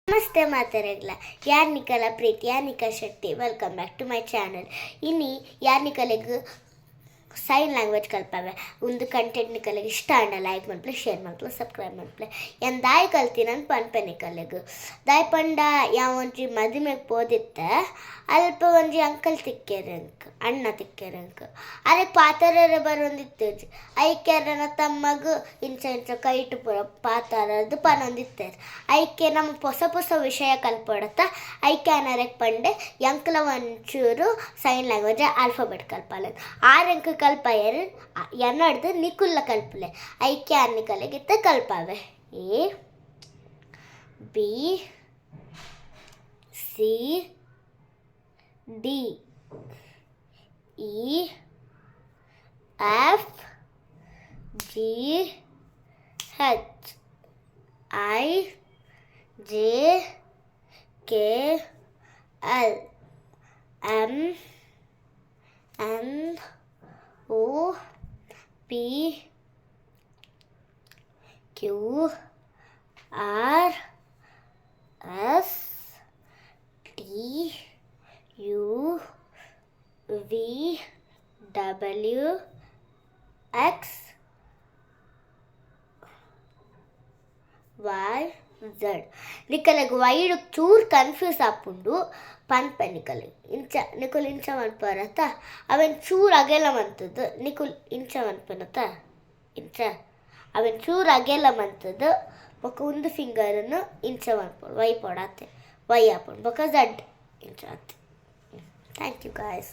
ನಮಸ್ತೆ ಮಾತರೆಗ್ಲ ಯಾರ್ನಿಕಲ ಪ್ರೀತಿ Yarnika Shetty welcome back to my channel. ಇನ್ನು ಯಾರ್ನಿಕಲೆಗ್ ಸೈನ್ ಲ್ಯಾಂಗ್ವೇಜ್ ಕಲ್ಪವೆ ಒಂದು ಕಂಟೆಂಟ್ ನಿಕಲೆಗ್ ಇಷ್ಟ ಅಂಡ ಲೈಕ್ ಮನ್ಪ್ಲೆ ಶೇರ್ ಮನ್ಪ್ಲೆ ಸಬ್ಸ್ಕ್ರೈಬ್ ಮನ್ಪ್ಲೆ ಎನ್ ದಾಯ್ ಕಲ್ತಿನನ್ ಪನ್ಪೆ ನಿಕಲೆಗ್ ದಾಯ್ ಪಂಡ ಯಾವ ಒಂಜಿ ಮದಿಮೆಗ್ ಪೋದಿತ್ತೆ ಅಲ್ಪ ಒಂಜಿ ಅಂಕಲ್ ತಿಕ್ಕೆರಂಕ್ ಅಣ್ಣ ತಿಕ್ಕೆರಂಕ್ ಅದಕ್ಕೆ ಪಾತರರ ಬರೊಂದಿತ್ತು ಐಕ್ಯರನ ತಮ್ಮಗ್ ಇಂಚ ಇಂಚ ಕೈಟು ಪುರ ಪಾತಾರದು ಪನೊಂದಿತ್ತೇರು ಐಕ್ಯ ನಮ್ಗೆ ಹೊಸ ವಿಷಯ ಕಲ್ಪಡತ್ತ ಐಕ್ಯನರಕ್ಕೆ ಪಂಡೆ ಎಂಕ್ಲ ಒಂಚೂರು ಸೈನ್ ಲ್ಯಾಂಗ್ವೇಜ್ ಆಲ್ಫಾಬೆಟ್ ಕಲ್ಪಲ್ಲ ಆರಂಕ ಕಲ್ಪಯರು ಎನ್ನಡ್ದು ನಿಕುಲ್ಲ ಕಲ್ಪಲೆ ಐಕ್ಯ ಅನ್ನಿಕಲೆಗಿತ್ತ ಕಲ್ಪವೆ A B C D E F G H I J K L M N O P Q R S T U V W X Y Z. ನಿಕಲೆಗ್ ವೈಡ್ ಚೂರು ಕನ್ಫ್ಯೂಸ್ ಆಪುಂಡು ಪನ್ಪೆ ನಿಕಲೆಗ್ ನಿಕುಲ್ ಇಂಚ ಮನ್ಪರತ್ತ ಅವೆನ್ ಚೂರು ಅಗೆಲ ಮಂತದ್ದು ನಿಕುಲ್ ಇಂಚ ಮನ್ಪನತ್ತ ಇಂಚ ಅವೆನ್ ಚೂರು ಅಗೆಲ ಮಂತದ್ದು ಬೊಕ ಒಂದು ಫಿಂಗರನ್ನು ಇಂಚ ಮನ್ಪೊಡು ವೈ ಪೊಡಾತೆ ವೈ ಆಪುಂಡು ಬೊಕ ಝಡ್ ಇಂಚ ಆತೆ. Thank you guys.